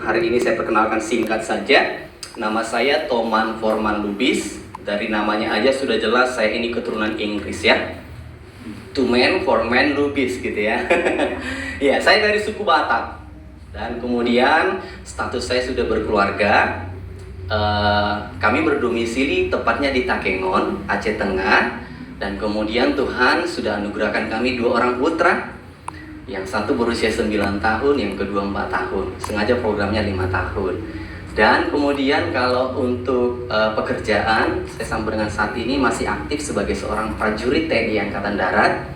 Hari ini saya perkenalkan singkat saja. Nama saya Toman Forman Lubis. Dari namanya aja sudah jelas saya ini keturunan Inggris ya. Tumen Forman Lubis gitu ya. Ya, saya dari suku Batak. Dan kemudian status saya sudah berkeluarga. Kami berdomisili tepatnya di Takengon, Aceh Tengah. Dan kemudian Tuhan sudah anugerahkan kami 2 orang putra. Yang satu berusia 9 tahun, yang kedua 4 tahun. Sengaja programnya 5 tahun. Dan kemudian kalau untuk pekerjaan, saya sampai dengan saat ini masih aktif sebagai seorang prajurit TNI Angkatan Darat.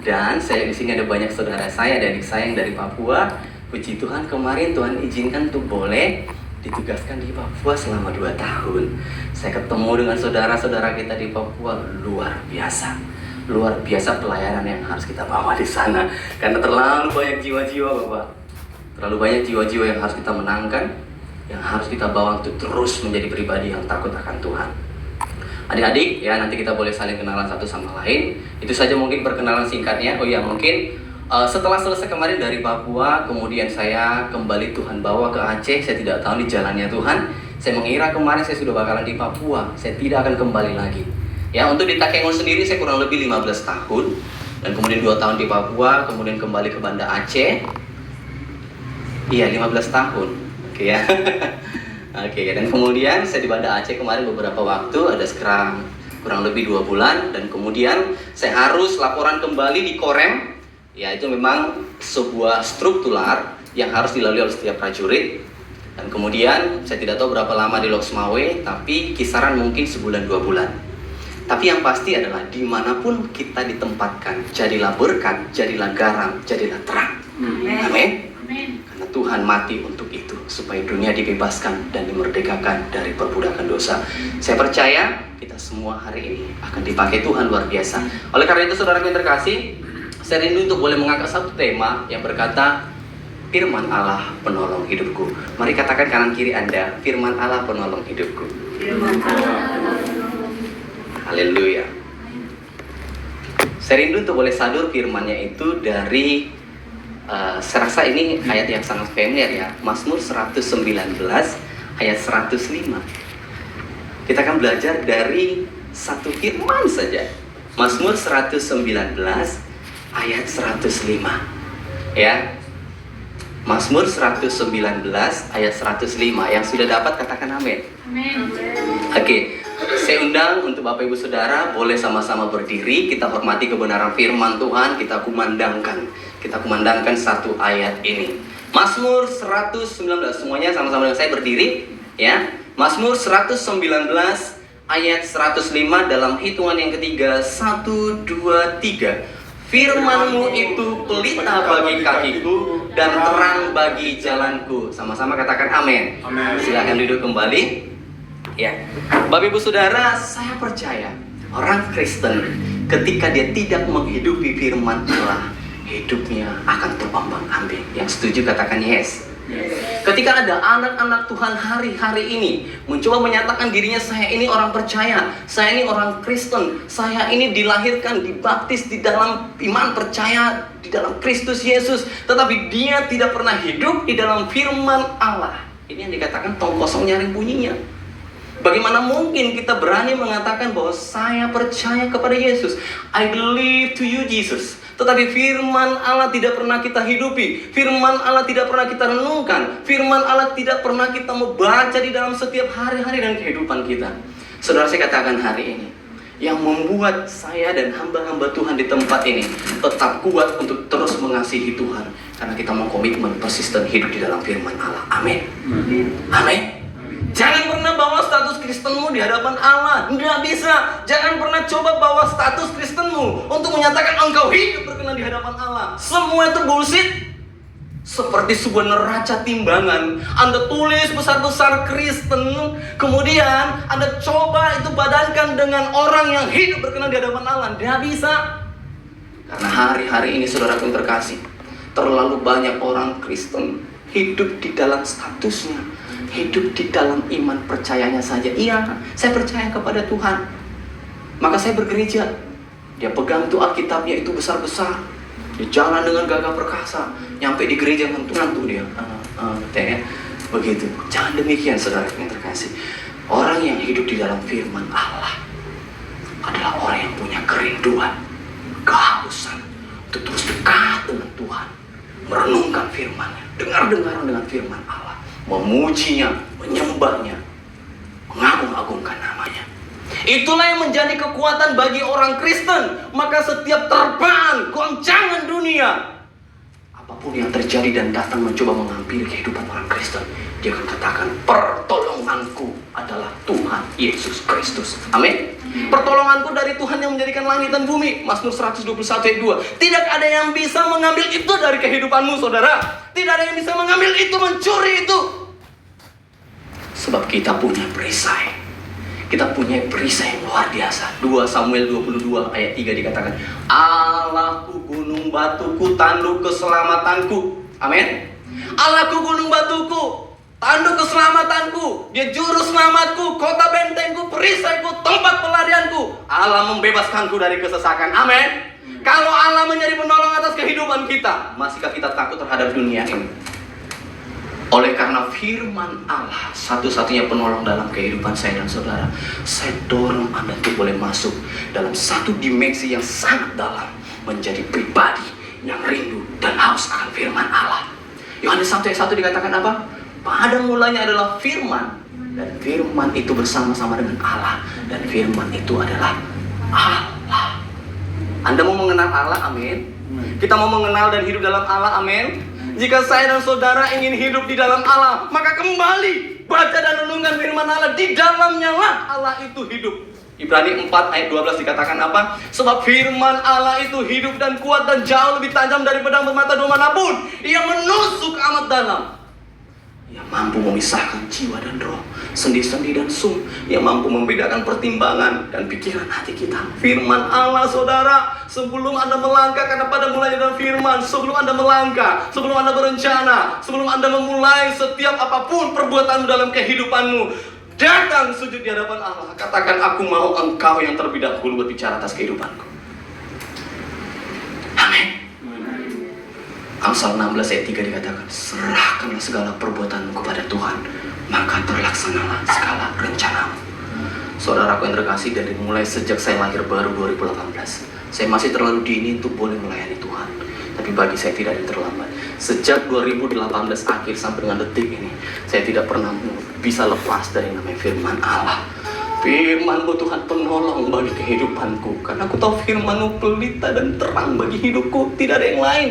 Dan saya di sini ada banyak saudara saya, adik saya yang dari Papua. Puji Tuhan, kemarin Tuhan izinkan untuk boleh ditugaskan di Papua selama 2 tahun. Saya ketemu dengan saudara-saudara kita di Papua, luar biasa. Luar biasa pelayanan yang harus kita bawa di sana. Karena terlalu banyak jiwa-jiwa, Bapak. Terlalu banyak jiwa-jiwa yang harus kita menangkan, yang harus kita bawa untuk terus menjadi pribadi yang takut akan Tuhan. Adik-adik, ya nanti kita boleh saling kenalan satu sama lain. Itu saja mungkin perkenalan singkatnya. Oh ya, mungkin setelah selesai kemarin dari Papua, kemudian saya kembali Tuhan bawa ke Aceh. Saya tidak tahu di jalannya Tuhan. Saya mengira kemarin saya sudah bakalan di Papua. Saya tidak akan kembali lagi. Ya, untuk di Takengon sendiri saya kurang lebih 15 tahun. Dan kemudian 2 tahun di Papua, kemudian kembali ke Banda Aceh. Iya, 15 tahun. Oke ya. Oke, dan kemudian saya di Banda Aceh kemarin beberapa waktu, ada sekarang kurang lebih 2 bulan. Dan kemudian saya harus laporan kembali di Korem. Ya, itu memang sebuah struktural yang harus dilalui oleh setiap prajurit. Dan kemudian saya tidak tahu berapa lama di Loksmawe, tapi kisaran mungkin sebulan 2 bulan. Tapi yang pasti adalah dimanapun kita ditempatkan, jadilah berkat, jadilah garam, jadilah terang. Amin. Karena Tuhan mati untuk itu, supaya dunia dibebaskan dan dimerdekakan dari perbudakan dosa. Saya percaya kita semua hari ini akan dipakai Tuhan luar biasa. Oleh karena itu, saudara yang terkasih, saya rindu untuk boleh mengangkat satu tema yang berkata, Firman Allah penolong hidupku. Mari katakan kanan kiri Anda, Firman Allah penolong hidupku. Firman Allah. Haleluya. Saya rindu untuk boleh sadur firmannya itu dari saya rasa ini ayat yang sangat familiar ya, Mazmur 119 ayat 105. Kita akan belajar dari satu firman saja. Mazmur 119 ayat 105. Ya. Mazmur 119 ayat 105. Yang sudah dapat katakan amin. Amin. Oke. Saya undang untuk Bapak Ibu Saudara boleh sama-sama berdiri. Kita hormati kebenaran firman Tuhan. Kita kumandangkan satu ayat ini. Mazmur 119. Semuanya sama-sama dengan saya berdiri ya. Mazmur 119 ayat 105 dalam hitungan yang ketiga. 1, 2, 3. Firman-Mu itu pelita bagi kakiku dan terang bagi jalanku. Sama-sama katakan amin. Silakan duduk kembali. Ya, Bapak Ibu Saudara, saya percaya orang Kristen ketika dia tidak menghidupi firman Allah, hidupnya akan terombang-ambing. Yang setuju katakan yes. Ketika ada anak-anak Tuhan hari-hari ini mencoba menyatakan dirinya, saya ini orang percaya, saya ini orang Kristen, saya ini dilahirkan, dibaptis di dalam iman percaya di dalam Kristus Yesus, tetapi dia tidak pernah hidup di dalam firman Allah. Ini yang dikatakan tong kosong nyaring bunyinya. Bagaimana mungkin kita berani mengatakan bahwa saya percaya kepada Yesus, I believe to you Jesus, tetapi firman Allah tidak pernah kita hidupi, firman Allah tidak pernah kita renungkan, firman Allah tidak pernah kita membaca di dalam setiap hari-hari dan kehidupan kita. Saudara, saya katakan hari ini, yang membuat saya dan hamba-hamba Tuhan di tempat ini tetap kuat untuk terus mengasihi Tuhan, karena kita mau komitmen persisten hidup di dalam firman Allah. Amin. Amin. Jangan pernah bawa status Kristenmu di hadapan Allah. Nggak bisa. Jangan pernah coba bawa status Kristenmu untuk menyatakan engkau hidup berkenan di hadapan Allah. Semua itu bullshit. Seperti sebuah neraca timbangan. Anda tulis besar-besar Kristen, kemudian Anda coba itu badankan dengan orang yang hidup berkenan di hadapan Allah. Nggak bisa. Karena hari-hari ini saudaraku yang terkasih, terlalu banyak orang Kristen hidup di dalam statusnya, hidup di dalam iman percayanya saja. Iya, saya percaya kepada Tuhan, maka saya bergereja. Dia pegang tuh Alkitabnya itu besar-besar, dia jalan dengan gagah perkasa, nyampe di gereja ngantuk dia, Begitu. Jangan demikian saudara yang terkasih. Orang yang hidup di dalam firman Allah adalah orang yang punya kerinduan, kehausan untuk terus dekat dengan Tuhan, merenungkan firman-Nya, dengar-dengaran dengan firman Allah, memujinya, menyembahnya, mengagung-agungkan namanya. Itulah yang menjadi kekuatan bagi orang Kristen. Maka setiap terpaan, goncangan dunia, apapun yang terjadi dan datang mencoba mengambil kehidupan orang Kristen, dia akan katakan, pertolonganku adalah Tuhan Yesus Kristus. Amin. Pertolonganku dari Tuhan yang menjadikan langit dan bumi. Mazmur 121 ayat 2. Tidak ada yang bisa mengambil itu dari kehidupanmu, saudara. Tidak ada yang bisa mengambil itu, mencuri itu. Sebab kita punya perisai. Kita punya perisai yang luar biasa. 2 Samuel 22 ayat 3 dikatakan, Allahku gunung batuku, tanduk keselamatanku. Amin. Allahku gunung batuku, tanduk keselamatanku, Dia juru selamatku, kota bentengku, perisaiku, tempat pelarianku. Allah membebaskanku dari kesesakan. Amin. Kalau Allah menjadi penolong atas kehidupan kita, masihkah kita takut terhadap dunia ini? Oleh karena firman Allah satu-satunya penolong dalam kehidupan saya dan saudara, saya dorong Anda untuk boleh masuk dalam satu dimensi yang sangat dalam, menjadi pribadi yang rindu dan haus akan firman Allah. Yohanes 1 ayat 1 dikatakan apa? Pada mulanya adalah firman, dan firman itu bersama-sama dengan Allah, dan firman itu adalah Allah. Anda mau mengenal Allah? Amin. Kita mau mengenal dan hidup dalam Allah? Amin. Jika saya dan saudara ingin hidup di dalam Allah, maka kembali baca dan renungkan firman Allah. Di dalamnya lah Allah itu hidup. Ibrani 4 ayat 12 dikatakan apa? Sebab firman Allah itu hidup dan kuat dan jauh lebih tajam dari pedang bermata dua manapun. Ia menusuk amat dalam. Ia mampu memisahkan jiwa dan roh, sendi-sendi dan sum. Ia mampu membedakan pertimbangan dan pikiran hati kita. Firman Allah, saudara, sebelum Anda melangkah, karena pada mulanya dalam firman, sebelum Anda melangkah, sebelum Anda berencana, sebelum Anda memulai setiap apapun perbuatanmu dalam kehidupanmu, datang sujud di hadapan Allah. Katakan, aku mau Engkau yang terlebih dahulu berbicara atas kehidupanku. Amin. Amsal 16 ayat 3 dikatakan, serahkanlah segala perbuatanmu kepada Tuhan, maka terlaksanalah segala rencanamu. Saudaraku yang terkasih, dari mulai sejak saya lahir baru 2018, saya masih terlalu dini untuk boleh melayani Tuhan. Tapi bagi saya tidak ada terlambat. Sejak 2018 akhir sampai dengan detik ini, saya tidak pernah bisa lepas dari namanya firman Allah. Firman-Mu Tuhan penolong bagi kehidupanku, karena aku tahu firman-Mu pelita dan terang bagi hidupku, tidak ada yang lain.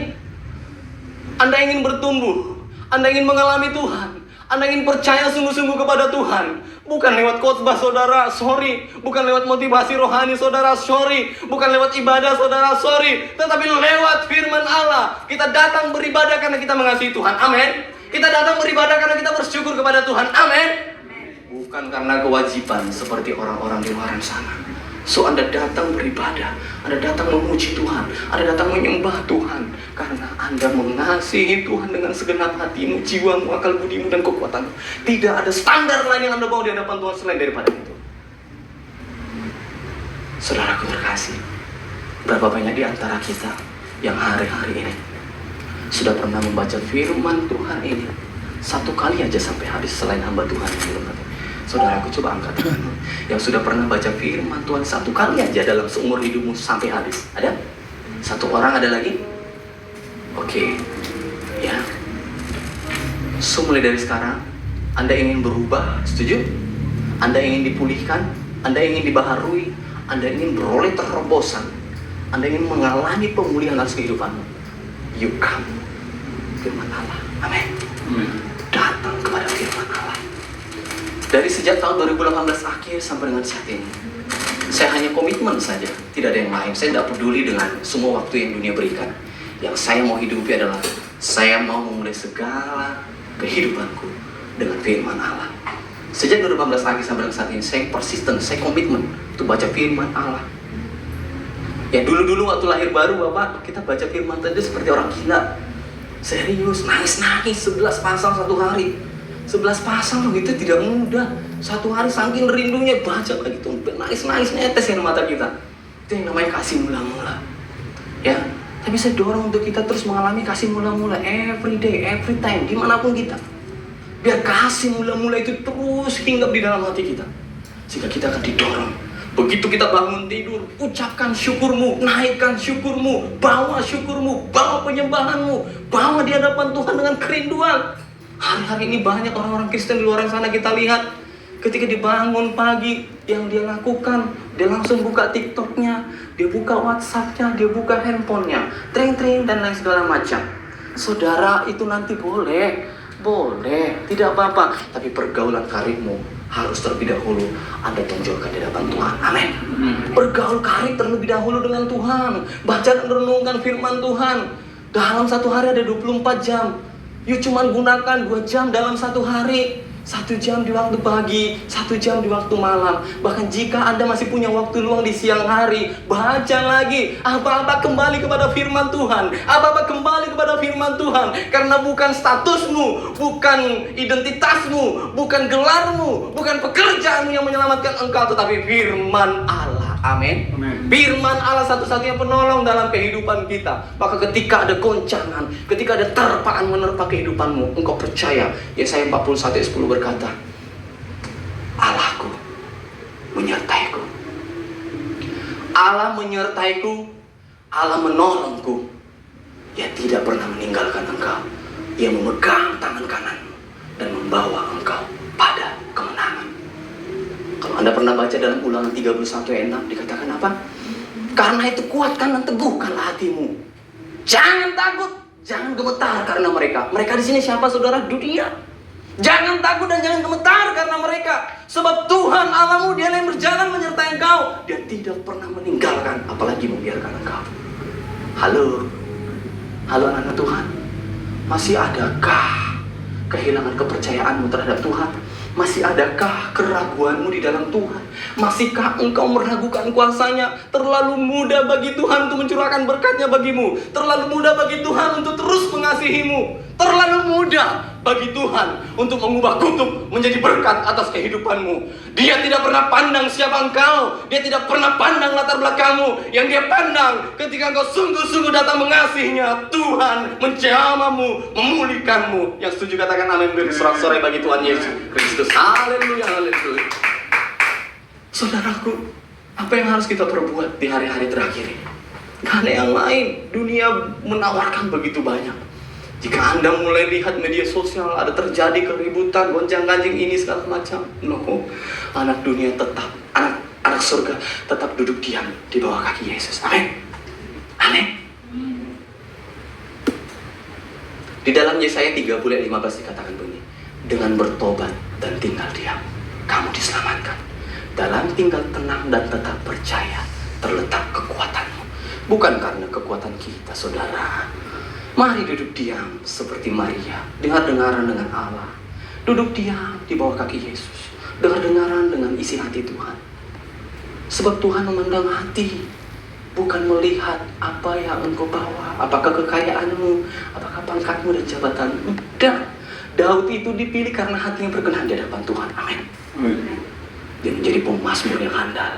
Anda ingin bertumbuh, Anda ingin mengalami Tuhan, Anda ingin percaya sungguh-sungguh kepada Tuhan, bukan lewat khotbah saudara, sorry, bukan lewat motivasi rohani saudara, sorry, bukan lewat ibadah saudara, sorry, tetapi lewat firman Allah. Kita datang beribadah karena kita mengasihi Tuhan, amin. Kita datang beribadah karena kita bersyukur kepada Tuhan, amin. Bukan karena kewajiban seperti orang-orang di luar sana. So Anda datang beribadah, Anda datang memuji Tuhan, Anda datang menyembah Tuhan, karena Anda mengasihi Tuhan dengan segenap hatimu, jiwamu, akal budimu, dan kekuatanmu. Tidak ada standar lain yang Anda bawa di hadapan Tuhan selain daripada itu. Saudaraku terkasih, berapa banyak di antara kita yang hari-hari ini sudah pernah membaca firman Tuhan ini satu kali aja sampai habis, selain hamba Tuhan yang belum ada? Saudaraku, coba angkat tanganmu yang sudah pernah baca firman Tuhan satu kali aja dalam seumur hidupmu sampai habis. Ada? Satu orang, ada lagi? Oke. Ya. So mulai dari sekarang, Anda ingin berubah, setuju? Anda ingin dipulihkan, Anda ingin dibaharui, Anda ingin beroleh terobosan, Anda ingin mengalami pemulihan atas kehidupanmu. You come. Firman Allah. Amin. Datang kepada firman Allah. Dari sejak tahun 2018 akhir sampai dengan saat ini, saya hanya komitmen saja, tidak ada yang lain. Saya tidak peduli dengan semua waktu yang dunia berikan. Yang saya mau hidupi adalah, saya mau memulai segala kehidupanku dengan firman Allah. Sejak 2018 akhir sampai dengan saat ini, saya persisten, saya komitmen untuk baca firman Allah. Ya dulu-dulu waktu lahir baru, Bapak, kita baca firman tadi seperti orang gila. Serius, nangis-nangis 11 pasal satu hari. 11 pasal loh, itu tidak mudah. Satu hari saking rindunya baca lagi tuh, nangis-nangis netes yang mata kita. Itu yang namanya kasih mula-mula. Ya, tapi saya dorong untuk kita terus mengalami kasih mula-mula every day, every time, dimanapun kita. Biar kasih mula-mula itu terus hinggap di dalam hati kita, sehingga kita akan didorong. Begitu kita bangun tidur, ucapkan syukurmu, naikkan syukurmu, bawa syukurmu, bawa penyembahanmu, bawa di hadapan Tuhan dengan kerinduan. Hari-hari ini banyak orang-orang Kristen di luar sana kita lihat, ketika dibangun pagi, yang dia lakukan, dia langsung buka TikToknya, dia buka WhatsAppnya, dia buka handphonenya, tring-tring dan lain segala macam. Saudara, itu nanti boleh, tidak apa-apa, tapi pergaulan karibmu harus terlebih dahulu Anda tonjolkan di hadapan Tuhan. Amin. Bergaul karib terlebih dahulu dengan Tuhan. Baca dan renungkan firman Tuhan. Dalam satu hari ada 24 jam. You cuma gunakan 2 jam dalam satu hari. 1 jam di waktu pagi, 1 jam di waktu malam. Bahkan jika Anda masih punya waktu luang di siang hari, baca lagi. Apa-apa kembali kepada firman Tuhan. Apa-apa kembali kepada firman Tuhan. Karena bukan statusmu, bukan identitasmu, bukan gelarmu, bukan pekerjaanmu yang menyelamatkan engkau, tetapi firman Allah. Amin. Firman Allah satu-satunya penolong dalam kehidupan kita. Maka ketika ada goncangan, ketika ada terpaan menerpa kehidupanmu, engkau percaya. Yesaya 41 ayat 10 berkata, Allahku menyertaiku. Allah menyertaiku, Allah menolongku. Ia tidak pernah meninggalkan engkau. Ia memegang tangan kananmu dan membawa engkau pada kemenangan. Kalau Anda pernah baca dalam Ulangan 31 ayat 6, dikatakan apa? Karena itu kuatkan dan teguhkanlah hatimu. Jangan takut, jangan gemetar karena mereka. Mereka di sini siapa, saudara? Dunia. Jangan takut dan jangan gemetar karena mereka. Sebab Tuhan Allahmu, Dia yang berjalan menyertai engkau. Dia tidak pernah meninggalkan, apalagi membiarkan engkau. Halo anak-anak Tuhan. Masih adakah kehilangan kepercayaanmu terhadap Tuhan? Masih adakah keraguanmu di dalam Tuhan? Masihkah engkau meragukan kuasa-Nya? Terlalu mudah bagi Tuhan untuk mencurahkan berkat-Nya bagimu. Terlalu mudah bagi Tuhan untuk terus mengasihimu. Terlalu mudah bagi Tuhan untuk mengubah kutuk menjadi berkat atas kehidupanmu. Dia tidak pernah pandang siapa engkau. Dia tidak pernah pandang latar belakangmu. Yang Dia pandang ketika engkau sungguh-sungguh datang mengasihinya, Tuhan menjamahmu, memulihkanmu. Yang setuju katakan amin. Beri sorak-sorai bagi Tuhan Yesus Kristus. Haleluya, haleluya. Saudaraku, apa yang harus kita perbuat di hari-hari terakhir ini? Gak ada yang lain. Dunia menawarkan begitu banyak. Jika Anda mulai lihat media sosial, ada terjadi keributan, gonjang-ganjing ini segala macam. No, anak dunia tetap, anak surga tetap duduk diam di bawah kaki Yesus. Amin. Amin. Di dalam Yesaya 30 ayat 15 dikatakan begini, dengan bertobat dan tinggal diam, kamu diselamatkan. Dalam tinggal tenang dan tetap percaya terletak kekuatanmu. Bukan karena kekuatan kita, saudara. Mari duduk diam seperti Maria, dengar-dengaran dengan Allah. Duduk diam di bawah kaki Yesus, dengar-dengaran dengan isi hati Tuhan. Sebab Tuhan memandang hati, bukan melihat apa yang engkau bawa, apakah kekayaanmu, apakah pangkatmu dan jabatanmu. Dan Daud itu dipilih karena hati yang berkenan di hadapan Tuhan. Amin. Dia menjadi pemazmur yang handal.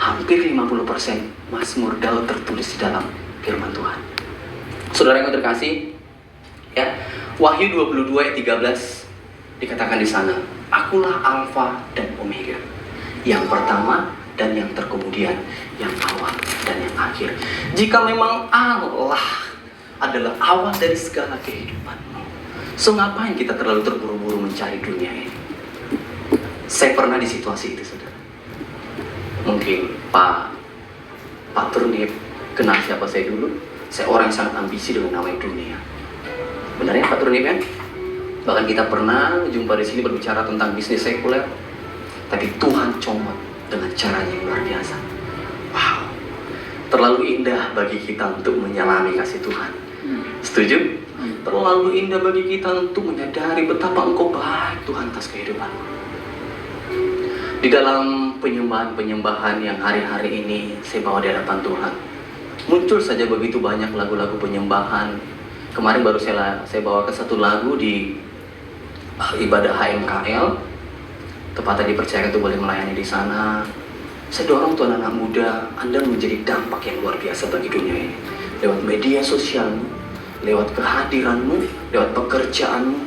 Hampir 50% mazmur Daud tertulis di dalam firman Tuhan. Saudara yang terkasih, ya, Wahyu 22 ayat 13 dikatakan di sana, Akulah Alfa dan Omega, yang pertama dan yang terkemudian, yang awal dan yang akhir. Jika memang Allah adalah awal dari segala kehidupanmu, so ngapain kita terlalu terburu-buru mencari dunia ini? Saya pernah di situasi itu, saudara. Mungkin Pak Turnip kenal siapa saya dulu. Saya orang yang sangat ambisi dengan namanya dunia. Benar ya Pak Turnip kan? Bahkan kita pernah jumpa di sini berbicara tentang bisnis sekuler. Tapi Tuhan comot dengan caranya yang luar biasa. Wow, terlalu indah bagi kita untuk menyelami kasih Tuhan. Setuju? Terlalu indah bagi kita untuk menyadari betapa engkau baik Tuhan atas kehidupan. Di dalam penyembahan-penyembahan yang hari-hari ini saya bawa di hadapan Tuhan, muncul saja begitu banyak lagu-lagu penyembahan. Kemarin baru saya bawa ke satu lagu di ibadah HMKL. Tepatnya dipercayakan itu boleh melayani di sana. Saya dorong Tuhan anak muda, Anda menjadi dampak yang luar biasa bagi dunia ini. Lewat media sosialmu, lewat kehadiranmu, lewat pekerjaanmu,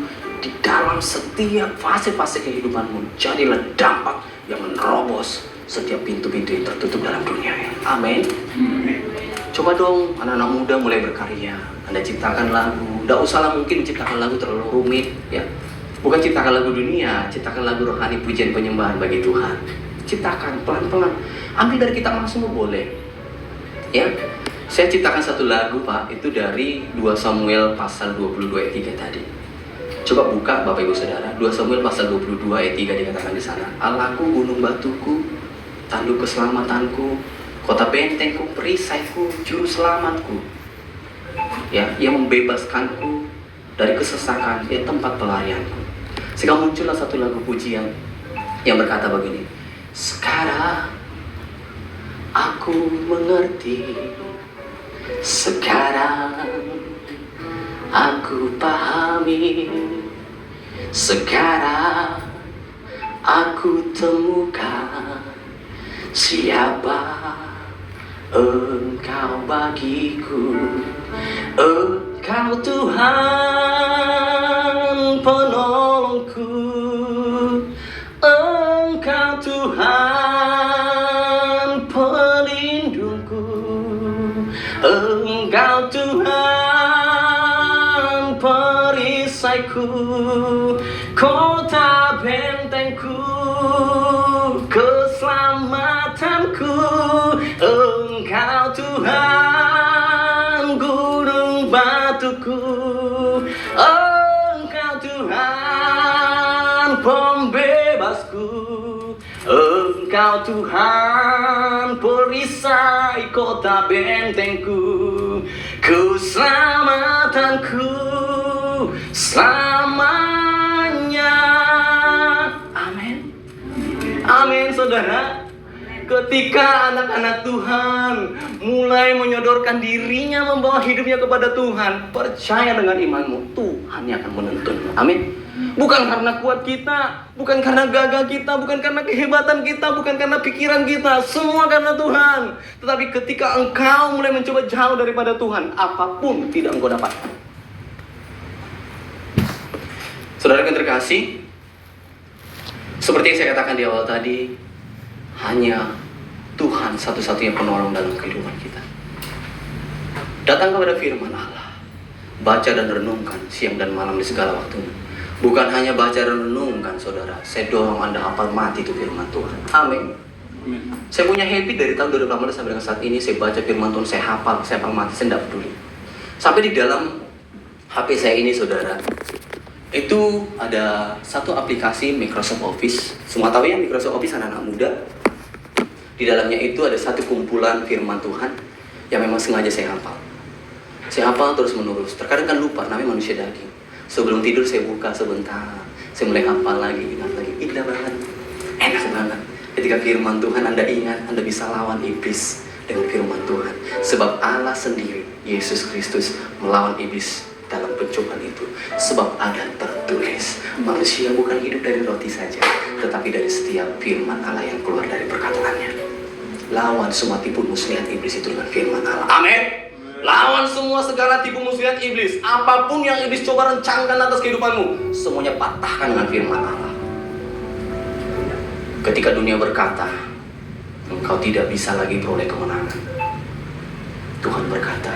di dalam setiap fase-fase kehidupanmu. Jadilah dampak yang menerobos setiap pintu-pintu yang tertutup dalam dunia ini. Amin. Coba dong anak-anak muda mulai berkarya. Anda ciptakan lagu. Tidak usahlah mungkin ciptakan lagu terlalu rumit, ya. Bukan ciptakan lagu dunia, ciptakan lagu rohani pujian penyembahan bagi Tuhan. Ciptakan pelan-pelan. Ambil dari kitab Mazmur boleh. Ya. Saya ciptakan satu lagu, Pak, itu dari 2 Samuel pasal 22 ayat 3 tadi. Coba buka Bapak Ibu Saudara, 2 Samuel pasal 22 ayat 3 dikatakan di sana. Allahku, gunung batuku, tanduk keselamatanku, kota bentengku, perisaiku, juru selamatku. Ya, yang membebaskanku dari kesesakan, ya tempat pelarianku. Sehingga muncullah satu lagu pujian yang berkata begini. Sekarang aku mengerti, sekarang aku pahami, sekarang aku temukan siapa Engkau bagiku. Engkau Tuhan penolongku, Engkau Tuhan pelindungku, Engkau Tuhan perisaiku, kota bentengku, keselamatanku. Engkau Tuhan gunung batuku, Engkau Tuhan pembebasku, Engkau Tuhan perisai kota bentengku, keselamatanku selamanya. Amin. Amin, saudara. Ketika anak-anak Tuhan mulai menyodorkan dirinya, membawa hidupnya kepada Tuhan, percaya dengan imanmu, Tuhan yang akan menuntunmu. Amin. Bukan karena kuat kita, bukan karena gagah kita, bukan karena kehebatan kita, bukan karena pikiran kita, semua karena Tuhan. Tetapi ketika engkau mulai mencoba jauh daripada Tuhan, apapun tidak engkau dapat. Saudara yang terkasih, seperti yang saya katakan di awal tadi, hanya Tuhan satu-satunya penolong dalam kehidupan kita. Datang kepada firman Allah, baca dan renungkan siang dan malam di segala waktu. Bukan hanya baca dan renungkan, saudara. Saya dorong Anda hafal mati itu firman Tuhan. Amin. Saya punya habit dari tahun 2018 sampai dengan saat ini. Saya baca firman Tuhan, saya hafal mati, saya tidak peduli. Sampai di dalam HP saya ini, saudara, itu ada satu aplikasi Microsoft Office. Semua tahu ya Microsoft Office, anak-anak muda. Di dalamnya itu ada satu kumpulan firman Tuhan yang memang sengaja saya hafal. Saya hafal terus menerus. Terkadang kan lupa, namanya manusia daging. Sebelum tidur saya buka sebentar, saya mulai hafal lagi, ingat lagi. Indah banget, enak banget. Ketika firman Tuhan Anda ingat, Anda bisa lawan iblis dengan firman Tuhan. Sebab Allah sendiri, Yesus Kristus, melawan iblis dalam pencobaan itu. Sebab ada tertulis, manusia bukan hidup dari roti saja, tetapi dari setiap firman Allah yang keluar dari perkataannya. Lawan semua tipu muslihat iblis itu dengan firman Allah. Amin. Lawan semua segala tipu muslihat iblis. Apapun yang iblis coba rencanakan atas kehidupanmu, semuanya patahkan dengan firman Allah. Ketika dunia berkata, engkau tidak bisa lagi peroleh kemenangan, Tuhan berkata,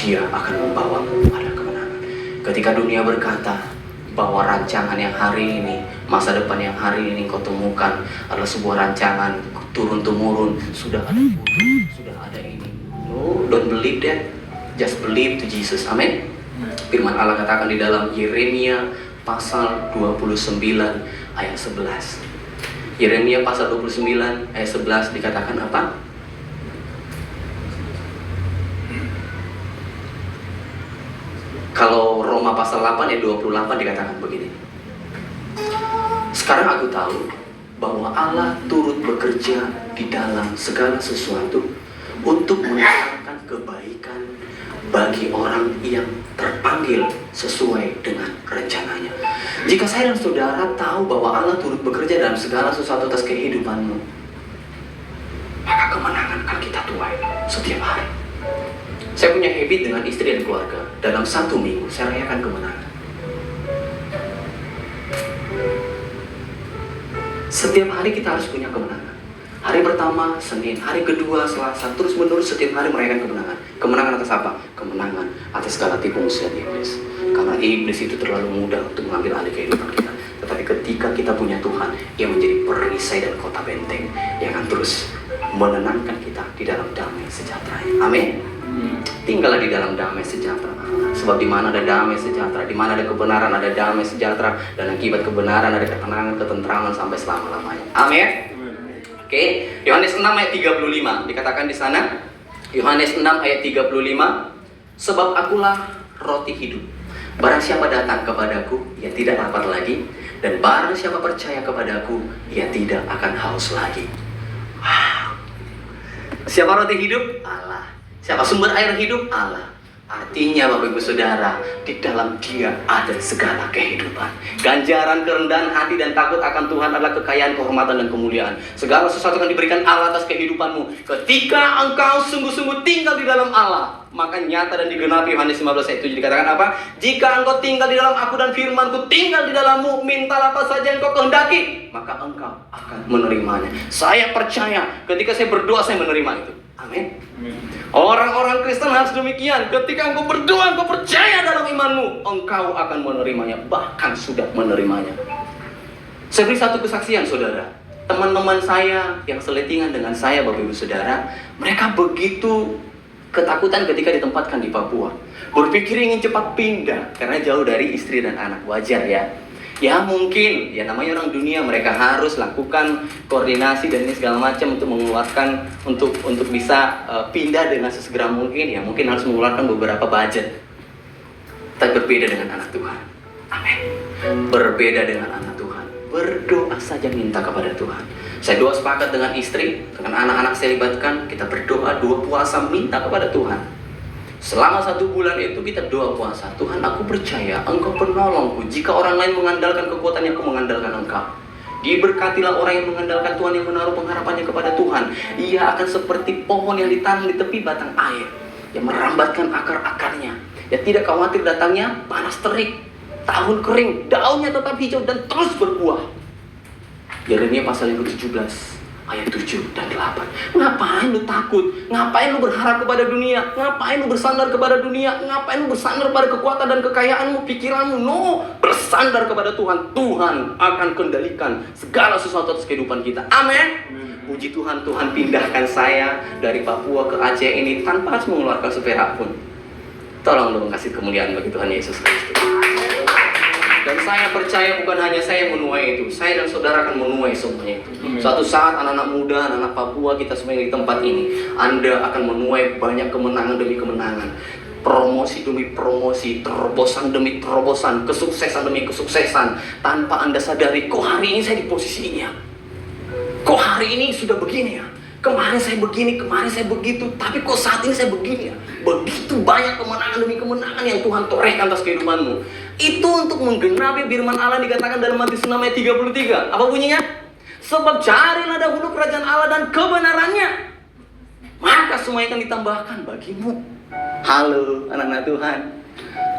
Dia akan membawamu pada kemenangan. Ketika dunia berkata bahwa rancangan yang hari ini, masa depan yang hari ini kau temukan adalah sebuah rancangan turun-temurun, sudah ada putih, sudah ada ini. No, don't believe that. Just believe to Jesus. Amin. Firman Allah katakan di dalam Yeremia pasal 29 ayat 11. Yeremia pasal 29 ayat 11 dikatakan apa? Kalau Roma pasal 8 ayat 28 dikatakan begini. Sekarang aku tahu bahwa Allah turut bekerja di dalam segala sesuatu untuk mendatangkan kebaikan bagi orang yang terpanggil sesuai dengan rencananya. Jika saya dan saudara tahu bahwa Allah turut bekerja dalam segala sesuatu atas kehidupanmu, maka kemenangan akan kita tuai setiap hari. Saya punya habit dengan istri dan keluarga. Dalam 1 minggu saya rayakan kemenangan. Setiap hari kita harus punya kemenangan. Hari pertama, Senin. Hari kedua, Selasa. Terus menerus setiap hari merayakan kemenangan. Kemenangan atas apa? Kemenangan atas segala tipu muslihat iblis. Karena iblis itu terlalu mudah untuk mengambil alih kehidupan kita. Tetapi ketika kita punya Tuhan, Ia menjadi perisai dan kota benteng yang akan terus menenangkan kita di dalam damai sejahtera. Amin. Tinggallah di dalam damai sejahtera. Sebab di mana ada damai sejahtera, di mana ada kebenaran ada damai sejahtera, dan akibat kebenaran ada ketenangan, ketentraman sampai selama-lamanya. Amin. Oke, Yohanes 6 ayat 35 dikatakan di sana. Yohanes 6 ayat 35, sebab akulah roti hidup. Barang siapa datang kepadaku, ia tidak lapar lagi, dan barang siapa percaya kepadaku, ia tidak akan haus lagi. Wow. Siapa roti hidup? Allah. Siapa sumber air hidup? Allah. Artinya Bapak Ibu Saudara, di dalam Dia ada segala kehidupan. Ganjaran kerendahan hati dan takut akan Tuhan adalah kekayaan, kehormatan, dan kemuliaan. Segala sesuatu akan diberikan Allah atas kehidupanmu. Ketika engkau sungguh-sungguh tinggal di dalam Allah, maka nyata dan digenapi Yohanes 15 ayat 7 dikatakan apa? Jika engkau tinggal di dalam aku dan firmanku tinggal di dalammu, mintalah apa saja yang engkau kehendaki, maka engkau akan menerimanya. Saya percaya ketika saya berdoa saya menerima itu. Amin. Orang-orang Kristen harus demikian. Ketika engkau berdoa, engkau percaya dalam imanmu, engkau akan menerimanya, bahkan sudah menerimanya. Saya beri satu kesaksian, saudara. Teman-teman saya yang seletingan dengan saya, Bapak Ibu Saudara, mereka begitu ketakutan ketika ditempatkan di Papua. Berpikir ingin cepat pindah karena jauh dari istri dan anak. Wajar ya. Ya mungkin, ya namanya orang dunia, mereka harus lakukan koordinasi dan ini segala macam untuk mengeluarkan untuk bisa pindah dengan sesegera mungkin. Ya mungkin harus mengeluarkan beberapa budget. Tapi berbeda dengan anak Tuhan. Amin. Berbeda dengan anak Tuhan. Berdoa saja, minta kepada Tuhan. Saya doa sepakat dengan istri, dengan anak-anak saya libatkan. Kita berdoa, doa puasa, minta kepada Tuhan. Selama 1 bulan itu kita doa puasa. Tuhan, aku percaya Engkau penolongku. Jika orang lain mengandalkan kekuatannya, aku mengandalkan Engkau. Diberkatilah orang yang mengandalkan Tuhan, yang menaruh pengharapannya kepada Tuhan. Ia akan seperti pohon yang ditanam di tepi batang air, yang merambatkan akar-akarnya. Ya tidak khawatir datangnya panas terik, tahun kering, daunnya tetap hijau dan terus berbuah. Yeremia pasal yang ke-17 ayat 7 dan 8. Ngapain lu takut? Ngapain lu berharap kepada dunia? Ngapain lu bersandar kepada dunia? Ngapain lu bersandar pada kekuatan dan kekayaanmu, pikiranmu? No, bersandar kepada Tuhan. Tuhan akan kendalikan segala sesuatu atas kehidupan kita. Amin. Puji Tuhan, Tuhan pindahkan saya dari Papua ke Aceh ini tanpa harus mengeluarkan seperak pun. Tolong dong kasih kemuliaan bagi Tuhan Yesus Kristus. Dan saya percaya bukan hanya saya yang menuai itu, saya dan saudara akan menuai semuanya itu. Suatu saat anak-anak muda, anak-anak Papua, kita semua yang di tempat ini, Anda akan menuai banyak kemenangan demi kemenangan, promosi demi promosi, terobosan demi terobosan, kesuksesan demi kesuksesan, tanpa Anda sadari, kok hari ini saya di posisi ini ya? Kok hari ini sudah begini ya? Kemarin saya begini, kemarin saya begitu, tapi kok saat ini saya begini ya? Begitu banyak kemenangan demi kemenangan yang Tuhan torehkan atas kehidupanmu. Itu untuk menggenapi firman Allah dikatakan dalam Matius 6 ayat 33. Apa bunyinya? Sebab carilah dahulu kerajaan Allah dan kebenarannya, maka semua akan ditambahkan bagimu. Halo anak-anak Tuhan,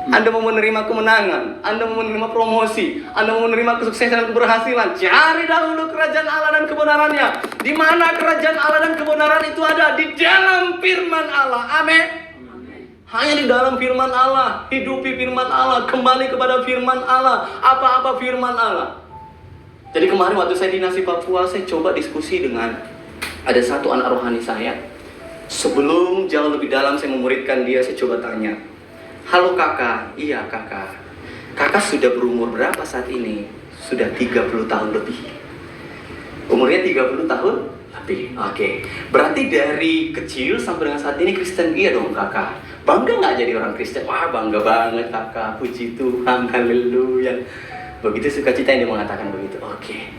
Anda mau menerima kemenangan, Anda mau menerima promosi, Anda mau menerima kesuksesan dan keberhasilan, cari dahulu kerajaan Allah dan kebenarannya. Di mana kerajaan Allah dan kebenaran itu ada? Di dalam firman Allah. Amin. Hanya di dalam firman Allah. Hidupi firman Allah, kembali kepada firman Allah. Apa-apa firman Allah. Jadi kemarin waktu saya di Nasi Papua, saya coba diskusi dengan ada satu anak rohani saya. Sebelum jauh lebih dalam saya memuridkan dia, saya coba tanya, halo kakak. Iya kakak. Kakak sudah berumur berapa saat ini? Sudah 30 tahun lebih. Umurnya 30 tahun lebih. Oke. Berarti dari kecil sampai dengan saat ini Kristen. Iya dong kakak. Bangga nggak jadi orang Kristen? Wah bangga banget kakak. Puji Tuhan. Haleluya. Begitu sukacita yang dia mengatakan begitu. Oke.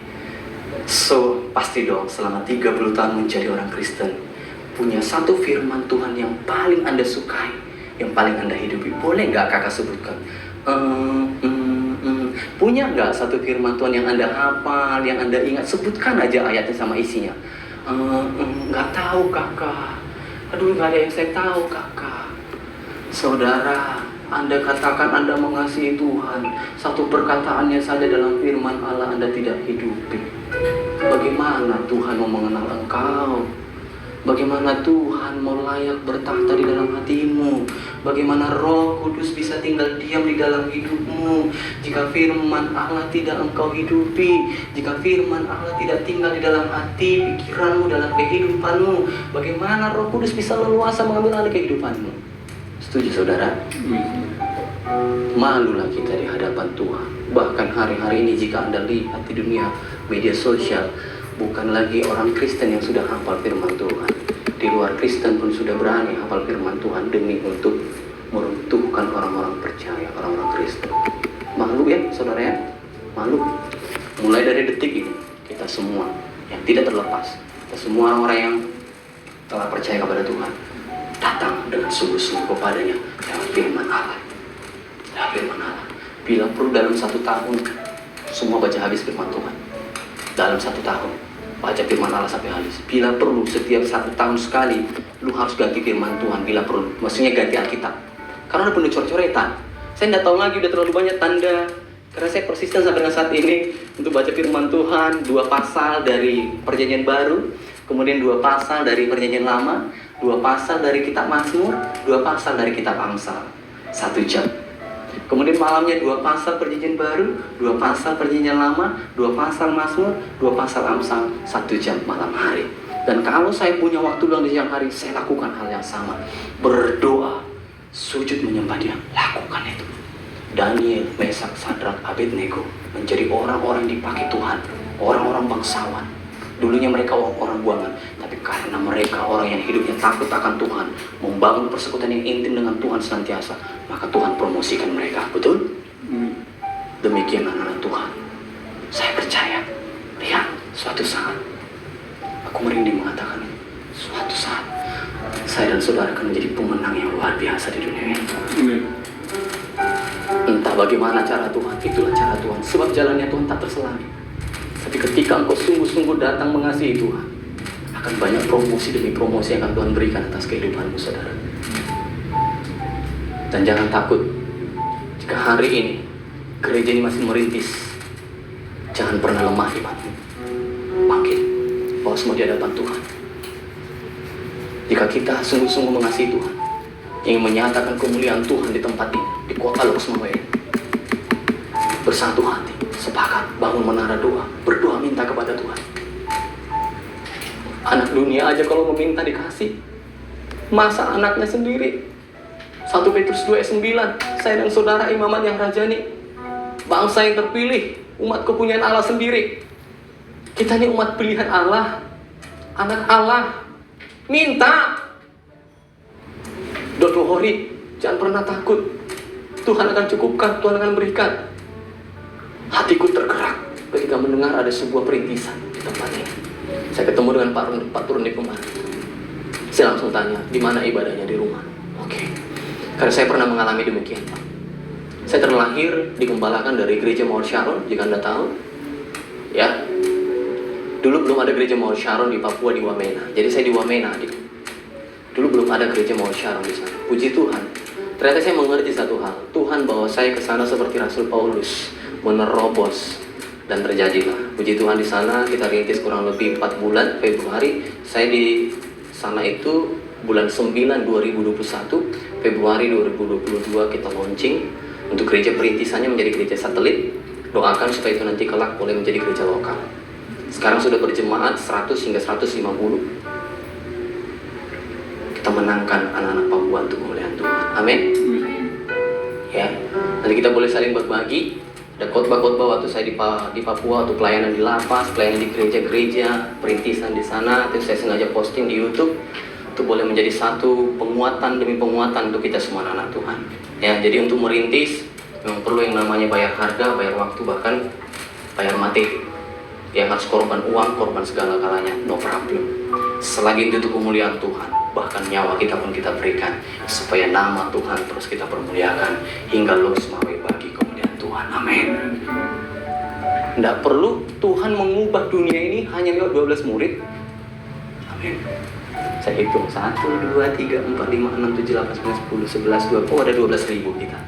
So pasti dong selama 30 tahun menjadi orang Kristen, punya satu firman Tuhan yang paling Anda sukai, yang paling Anda hidupi. Boleh nggak kakak sebutkan? Punya nggak satu firman Tuhan yang Anda hafal, yang Anda ingat? Sebutkan aja ayatnya sama isinya. Nggak tahu kakak. Aduh nggak ada yang saya tahu kakak. Saudara, Anda katakan Anda mengasihi Tuhan, satu perkataannya saja dalam firman Allah Anda tidak hidupi. Bagaimana Tuhan mau mengenal engkau? Bagaimana Tuhan mau layak bertahta di dalam hatimu? Bagaimana Roh Kudus bisa tinggal diam di dalam hidupmu jika firman Allah tidak engkau hidupi? Jika firman Allah tidak tinggal di dalam hati, pikiranmu, dalam kehidupanmu, bagaimana Roh Kudus bisa leluasa mengambil alih kehidupanmu? Setuju saudara? Malulah kita di hadapan Tuhan. Bahkan hari-hari ini jika Anda lihat di dunia media sosial, bukan lagi orang Kristen yang sudah hafal firman Tuhan. Di luar Kristen pun sudah berani hafal firman Tuhan demi untuk meruntuhkan orang-orang percaya, orang-orang Kristen. Malu ya saudara ya? Malu. Mulai dari detik ini, kita semua yang tidak terlepas, kita semua orang-orang yang telah percaya kepada Tuhan, datang dengan sungguh-sungguh kepadanya lewat firman Allah. Lewat firman Allah. Bila perlu dalam 1 tahun, semua baca habis firman Tuhan. Dalam 1 tahun, baca firman Allah sampai habis. Bila perlu setiap 1 tahun sekali, lu harus ganti firman Tuhan bila perlu. Maksudnya ganti Alkitab. Karena udah penuh coret-coretan. Saya tidak tahu lagi, udah terlalu banyak tanda. Karena saya persisten sampai dengan saat ini untuk baca firman Tuhan, 2 pasal dari Perjanjian Baru, kemudian 2 pasal dari Perjanjian Lama, 2 pasal dari Kitab Mazmur, 2 pasal dari Kitab Amsal. 1 jam. Kemudian malamnya 2 pasal Perjanjian Baru, 2 pasal Perjanjian Lama, 2 pasal Mazmur, 2 pasal Amsal, 1 jam malam hari. Dan kalau saya punya waktu luang di siang hari, saya lakukan hal yang sama. Berdoa, sujud menyembah Dia, lakukan itu. Daniel, Mesak, Sadrak, Abednego menjadi orang-orang dipakai Tuhan, orang-orang bangsawan. Dulunya mereka orang buangan, tapi karena mereka orang yang hidupnya takut akan Tuhan, membangun persekutuan yang intim dengan Tuhan senantiasa, maka Tuhan promosikan mereka. Betul? Demikian anak-anak Tuhan. Saya percaya, lihat, suatu saat, aku merinding mengatakan, suatu saat, saya dan saudara akan menjadi pemenang yang luar biasa di dunia ini. Entah bagaimana cara Tuhan, itulah cara Tuhan. Sebab jalannya Tuhan tak terselami. Tapi ketika engkau sungguh-sungguh datang mengasihi Tuhan, akan banyak promosi demi promosi yang akan Tuhan berikan atas kehidupanmu, saudara. Dan jangan takut, jika hari ini gereja ini masih merintis, jangan pernah lemah imanmu. Bangkit, bawa semua di hadapan Tuhan. Jika kita sungguh-sungguh mengasihi Tuhan, ingin menyatakan kemuliaan Tuhan di tempat ini, di kota Loksmawe, bersatu hati, sepakat, bangun menara doa, berdoa minta kepada Tuhan. Anak dunia aja kalau meminta dikasih, masa anaknya sendiri? 1 Petrus 2 ayat 9, saya dan saudara imamat yang rajani, bangsa yang terpilih, umat kepunyaan Allah sendiri. Kita ini umat pilihan Allah, anak Allah. Minta, don't worry, jangan pernah takut. Tuhan akan cukupkan, Tuhan akan berikan. Hatiku tergerak ketika mendengar ada sebuah perintisan di tempat ini. Saya ketemu dengan Pak Turun di kemarin. Saya langsung tanya, di mana ibadahnya di rumah? Oke. Karena saya pernah mengalami demikian, Pak. Saya terlahir digembalakan dari gereja Mawar Sharon, jika Anda tahu. Ya. Dulu belum ada gereja Mawar Sharon di Papua, di Wamena. Jadi saya di Wamena. Dulu belum ada gereja Mawar Sharon di sana. Puji Tuhan. Ternyata saya mengerti satu hal. Tuhan bawa saya ke sana seperti Rasul Paulus, menerobos, dan terjadilah. Puji Tuhan di sana kita rintis kurang lebih 4 bulan. Februari saya di sana itu bulan 9 2021, Februari 2022 kita launching untuk gereja perintisannya menjadi gereja satelit. Doakan supaya itu nanti kelak boleh menjadi gereja lokal. Sekarang sudah berjemaat 100 hingga 150. Kita menangkan anak-anak Papua untuk kemuliaan Tuhan. Amin. Ya, nanti kita boleh saling berbagi. Ada khotbah-khotbah waktu saya di Papua, atau pelayanan di lapas, pelayanan di gereja-gereja, perintisan di sana. Itu saya sengaja posting di YouTube. Itu boleh menjadi satu penguatan demi penguatan untuk kita semua anak-anak Tuhan. Ya, jadi untuk merintis memang perlu yang namanya bayar harga, bayar waktu, bahkan bayar materi. Yang harus korban uang, korban segala galanya, no problem. Selagi itu untuk kemuliaan Tuhan, bahkan nyawa kita pun kita berikan supaya nama Tuhan terus kita permuliakan hingga Loksmawe bagi kemuliaan Tuhan. Amin. Tidak perlu Tuhan mengubah dunia ini hanya lewat 12 murid. Amin. Saya hitung 1, 2, 3, 4, 5, 6, 7, 8, 9, 10, 11, 12. Oh, ada 12.000 kita.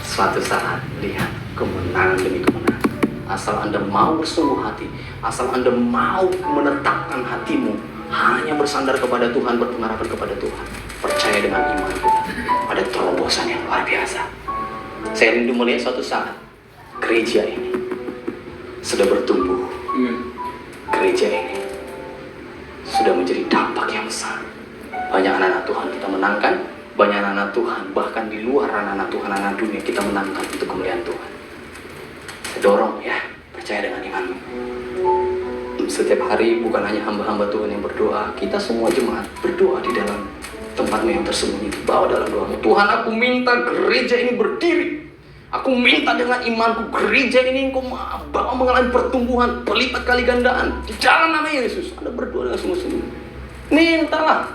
Suatu saat lihat kemenangan demi kemenangan. asal Anda mau bersungguh hati, asal Anda mau menetapkan hatimu hanya bersandar kepada Tuhan, berpengharapan kepada Tuhan, percaya dengan iman kita, ada terobosan yang luar biasa. Saya rindu melihat suatu saat gereja ini sudah bertumbuh. Gereja ini sudah menjadi dampak yang besar. Banyak anak-anak Tuhan kita menangkan, banyak anak-anak Tuhan bahkan di luar anak-anak Tuhan, anak dunia kita menangkan untuk kemuliaan Tuhan. Saya dorong ya, percaya dengan imanmu. Setiap hari bukan hanya hamba-hamba Tuhan yang berdoa, kita semua jemaat berdoa di dalam tempatmu yang tersembunyi. Bawa dalam doamu, Tuhan, aku minta gereja ini berdiri. Aku minta dengan imanku gereja ini Engkau bawa mengalami pertumbuhan berlipat kali gandaan di dalam nama Yesus. Anda berdoa dengan sungguh-sungguh. Mintalah,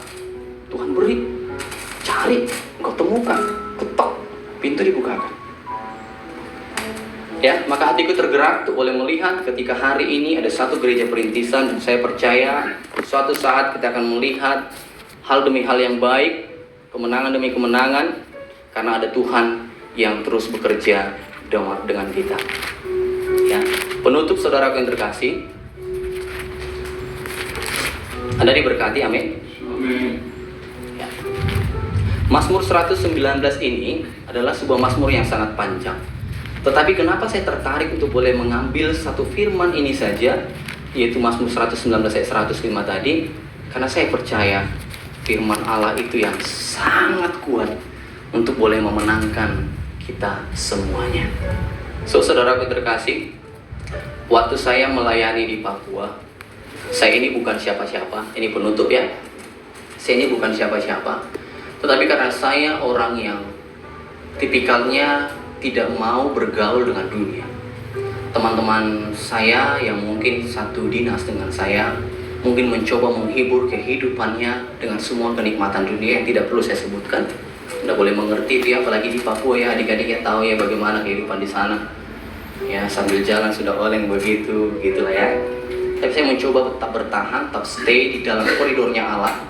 Tuhan beri, cari, Engkau temukan, ketok, pintu dibukakan. Ya, maka hatiku tergerak tuh boleh melihat ketika hari ini ada satu gereja perintisan, dan saya percaya suatu saat kita akan melihat hal demi hal yang baik, kemenangan demi kemenangan, karena ada Tuhan yang terus bekerja dengan kita. Ya, penutup saudaraku yang terkasih, Anda diberkati, amin. Ya. Mazmur 119 ini adalah sebuah mazmur yang sangat panjang. Tetapi kenapa saya tertarik untuk boleh mengambil satu firman ini saja, yaitu Mazmur 119 ayat 105 tadi, karena saya percaya firman Allah itu yang sangat kuat untuk boleh memenangkan kita semuanya. So, saudaraku terkasih, waktu saya melayani di Papua, saya ini bukan siapa-siapa, ini penutup ya. Saya ini bukan siapa-siapa, tetapi karena saya orang yang tipikalnya tidak mau bergaul dengan dunia. Teman-teman saya yang mungkin satu dinas dengan saya, mungkin mencoba menghibur kehidupannya dengan semua kenikmatan dunia yang tidak perlu saya sebutkan. Anda boleh mengerti dia, apalagi di Papua ya, adik-adik ya tahu ya bagaimana kehidupan di sana. Ya, sambil jalan sudah oleng begitu, gitulah ya. Tapi saya mencoba tetap bertahan, tetap stay di dalam koridornya Allah.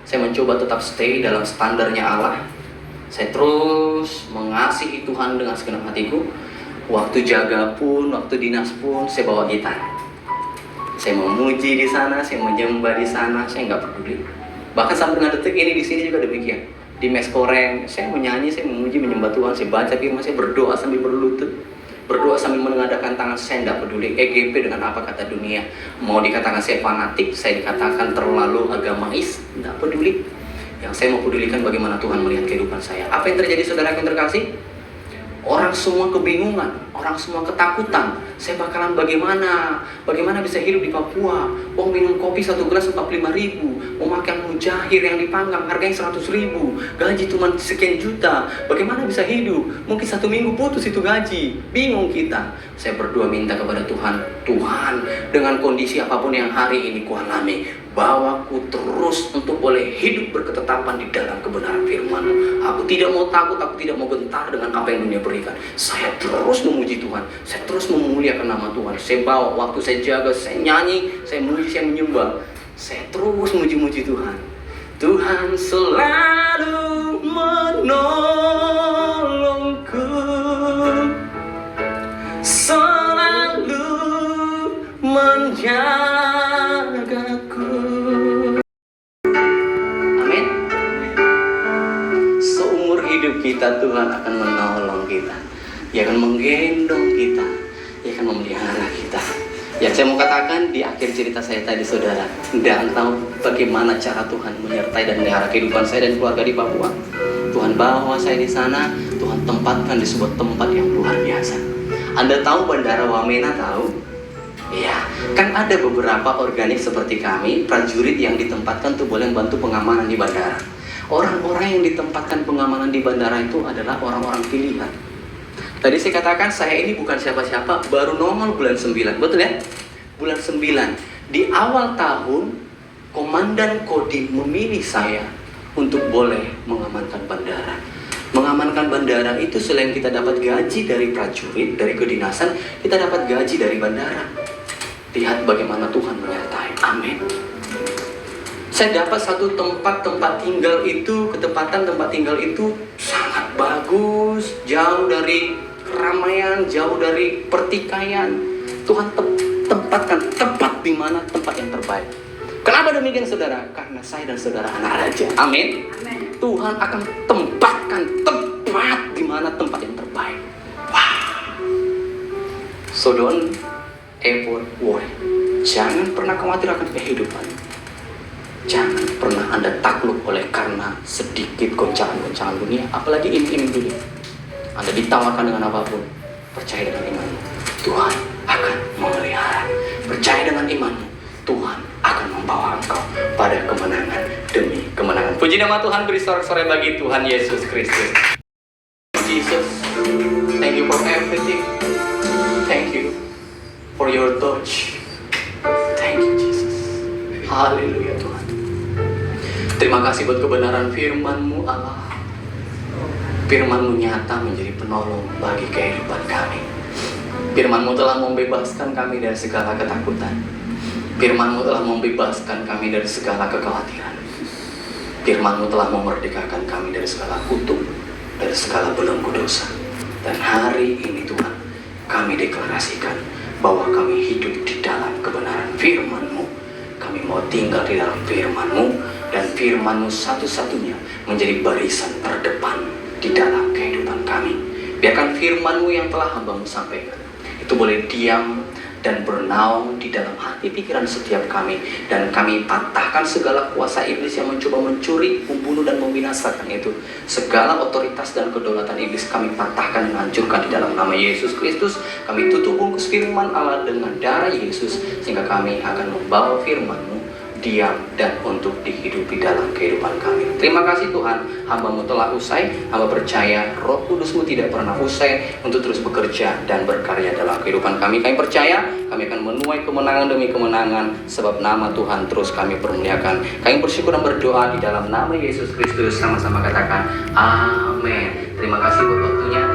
Saya mencoba tetap stay dalam standarnya Allah. Saya terus mengasihi Tuhan dengan segenap hatiku. Waktu jaga pun, waktu dinas pun, saya bawa gitar. Saya memuji di sana, saya menyembah di sana, saya nggak peduli. Bahkan sampai dengan detik ini di sini juga demikian. Di mes koreng, saya menyanyi, saya memuji, menyembah Tuhan, saya baca firman, saya berdoa sambil berlutut, berdoa sambil menengadahkan tangan. Saya tidak peduli EGP dengan apa kata dunia. Mau dikatakan saya fanatik, saya dikatakan terlalu agamais, tidak peduli. Yang saya mau pedulikan bagaimana Tuhan melihat kehidupan saya. Apa yang terjadi saudara yang terkasih? Orang semua kebingungan, orang semua ketakutan. Saya bakalan bagaimana bisa hidup di Papua? Uang minum kopi 1 gelas 45.000, mau makan mujahir yang dipanggang harganya 100.000, gaji cuma sekian juta. Bagaimana bisa hidup? Mungkin 1 minggu putus itu gaji. Bingung kita. Saya berdoa minta kepada Tuhan, Tuhan, dengan kondisi apapun yang hari ini kualami, bawaku terus untuk boleh hidup berketetapan di dalam kebenaran firman-Mu. Aku tidak mau takut, aku tidak mau gentar dengan apa yang dunia berikan. Saya terus memuji Tuhan, saya terus memuliakan nama Tuhan. Saya bawa waktu saya jaga, saya nyanyi, saya muji, saya menyembah. Saya terus muji-muji Tuhan. Tuhan selalu menolongku, selalu menjagaku. Amin. Seumur hidup kita Tuhan akan menolong kita. Dia akan menggendong kita. Dia akan memelihara kita. Ya, saya mau katakan di akhir cerita saya tadi saudara, tidak tahu bagaimana cara Tuhan menyertai dan memelihara kehidupan saya dan keluarga di Papua. Tuhan bawa saya di sana, Tuhan tempatkan di sebuah tempat yang luar biasa. Anda tahu Bandara Wamena, tahu? Iya, kan ada beberapa organik seperti kami, prajurit yang ditempatkan untuk boleh membantu pengamanan di bandara. Orang-orang yang ditempatkan pengamanan di bandara itu adalah orang-orang pilihan. Tadi saya katakan saya ini bukan siapa-siapa, baru nongol bulan 9, betul ya? Bulan 9, di awal tahun, Komandan Kodim memilih saya untuk boleh mengamankan bandara. Mengamankan bandara itu selain kita dapat gaji dari prajurit, dari kedinasan, kita dapat gaji dari bandara. Lihat bagaimana Tuhan menyertai. Amin. Saya dapat satu tempat tinggal itu, ketepatan tempat tinggal itu sangat bagus, jauh dari keramaian, jauh dari pertikaian. Tuhan tempatkan tepat di mana tempat yang terbaik. Kenapa demikian saudara? Karena saya dan saudara anak raja. Amin. Tuhan akan tempatkan tepat di mana tempat yang terbaik. Wow. So don't ever worry. Jangan pernah khawatir akan kehidupan. Jangan pernah Anda takluk oleh karena sedikit goncangan-goncangan dunia, apalagi iming-iming dunia. Anda ditawarkan dengan apapun, percaya dengan imanmu, Tuhan akan memelihara. Percaya dengan imanmu, Tuhan akan membawa engkau pada kemenangan demi kemenangan. Puji nama Tuhan, beri sorak-sorai bagi Tuhan Yesus Kristus. Jesus, thank you for everything. Thank you for your touch. Thank you Jesus. Haleluya Tuhan. Terima kasih buat kebenaran firman-Mu Allah. Firman-Mu nyata menjadi penolong bagi kehidupan kami. Firman-Mu telah membebaskan kami dari segala ketakutan. Firman-Mu telah membebaskan kami dari segala kekhawatiran. Firman-Mu telah memerdekakan kami dari segala kutuk, dari segala belenggu dosa. Dan hari ini Tuhan, kami deklarasikan bahwa kami hidup di dalam kebenaran firman-Mu. Kami mau tinggal di dalam firman-Mu, dan firman-Mu satu-satunya menjadi barisan terdepan di dalam kehidupan kami. Biarkan firman-Mu yang telah hamba-Mu sampaikan itu boleh diam dan bernaung di dalam hati pikiran setiap kami, dan kami patahkan segala kuasa iblis yang mencoba mencuri, membunuh dan membinasakan itu. Segala otoritas dan kedaulatan iblis kami patahkan dan hancurkan di dalam nama Yesus Kristus. Kami tutup bungkus firman Allah dengan darah Yesus, sehingga kami akan membawa firman-Mu diam dan untuk dihidupi dalam kehidupan kami. Terima kasih Tuhan, hamba-Mu telah usai. Hamba percaya Roh Kudus-Mu tidak pernah usai untuk terus bekerja dan berkarya dalam kehidupan kami. Kami percaya kami akan menuai kemenangan demi kemenangan, sebab nama Tuhan terus kami permuliakan. Kami bersyukur dan berdoa di dalam nama Yesus Kristus. Sama-sama katakan amin. Terima kasih buat waktunya.